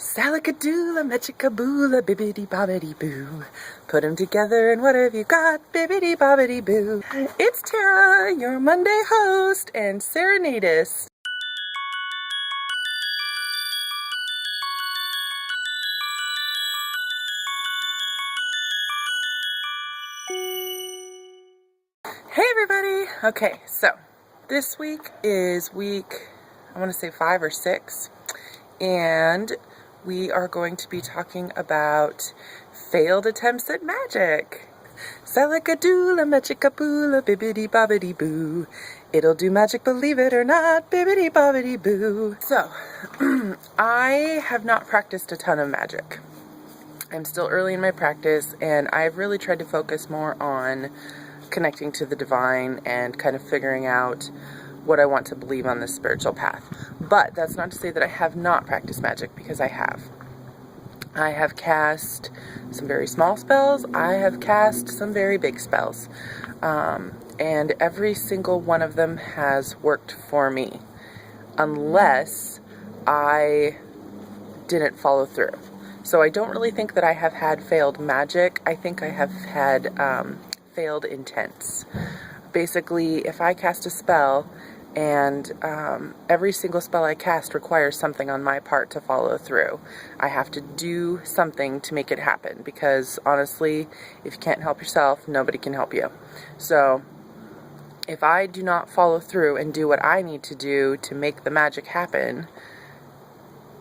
Salakadoola, mechikaboola, bibbidi bobbidi boo. Put 'em together and what have you got? Bibbidi bobbidi boo. It's Tara, your Monday host and serenadist. Hey everybody! Okay, so this week is week, I want to say 5 or 6, and we are going to be talking about failed attempts at magic. Salakadoola, mechikaboola, bibbidi bobbidi boo. It'll do magic, believe it or not, bibbidi bobbidi boo. So, I have not practiced a ton of magic. I'm still early in my practice, and I've really tried to focus more on connecting to the divine and kind of figuring out what I want to believe on this spiritual path. But that's not to say that I have not practiced magic, because I have. I have cast some very small spells. I have cast some very big spells. And every single one of them has worked for me, unless I didn't follow through. So I don't really think that I have had failed magic. I think I have had failed intents. Basically, if I cast a spell and every single spell I cast requires something on my part to follow through, I have to do something to make it happen, because honestly, if you can't help yourself, nobody can help you. So if I do not follow through and do what I need to do to make the magic happen,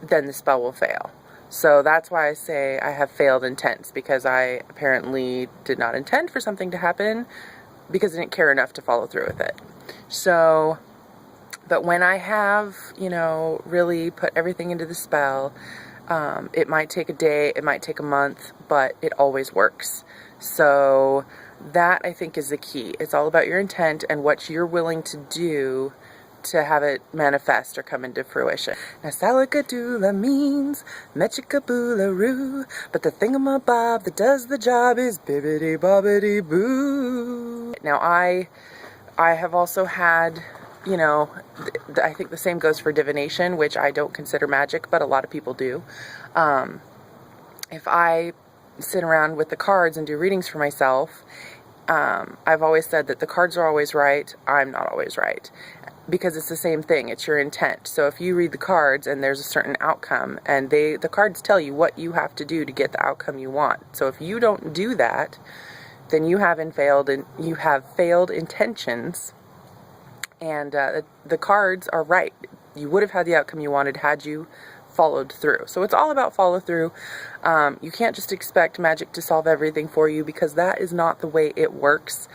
then the spell will fail. So that's why I say I have failed intents, because I apparently did not intend for something to happen because I didn't care enough to follow through with it. So, but when I have, really put everything into the spell, it might take a day, it might take a month, but it always works. So that, I think, is the key. It's all about your intent and what you're willing to do to have it manifest or come into fruition. Now, salakadoola means mechikaboola-roo, but the thingamabob that does the job is bibbidi bobbidi boo. Now, I have also had, I think the same goes for divination, which I don't consider magic, but a lot of people do. If I sit around with the cards and do readings for myself, I've always said that the cards are always right, I'm not always right. Because it's the same thing, it's your intent. So if you read the cards and there's a certain outcome, and the cards tell you what you have to do to get the outcome you want. So if you don't do that, then you have failed intentions, and the cards are right. You would have had the outcome you wanted had you followed through. So it's all about follow through. You can't just expect magic to solve everything for you, because that is not the way it works.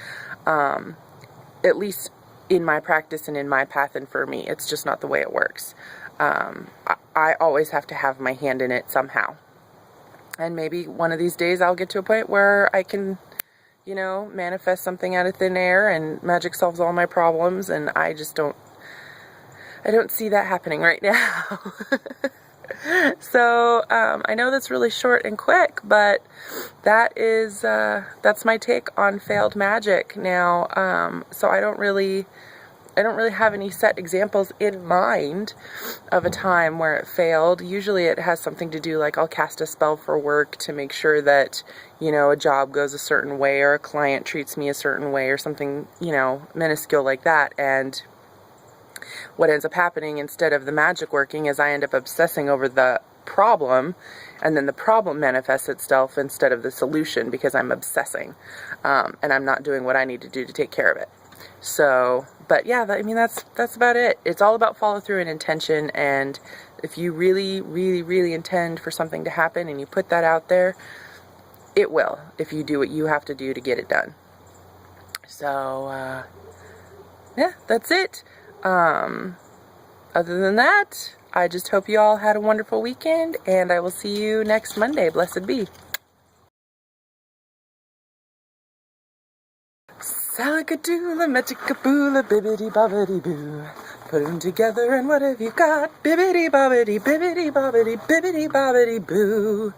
At least in my practice and in my path, and for me, it's just not the way it works. I always have to have my hand in it somehow. And maybe one of these days I'll get to a point where I can, manifest something out of thin air and magic solves all my problems, and I don't see that happening right now. So, I know that's really short and quick, but that's my take on failed magic now. So I don't really have any set examples in mind of a time where it failed. Usually it has something to do, like I'll cast a spell for work to make sure that, a job goes a certain way, or a client treats me a certain way, or something, minuscule like that. And what ends up happening, instead of the magic working, is I end up obsessing over the problem, and then the problem manifests itself instead of the solution, because I'm obsessing, and I'm not doing what I need to do to take care of it. So, but yeah, that's about it. It's all about follow through and intention, and if you really, really, really intend for something to happen and you put that out there, it will, if you do what you have to do to get it done. So, yeah, that's it. Other than that, I just hope you all had a wonderful weekend, and I will see you next Monday. Blessed be. Salakadoola, mechikaboola, bibbidi bobbidi boo. Put 'em together and what have you got? Bibbidi bobbidi, bibbidi bobbidi, bibbidi bobbidi boo.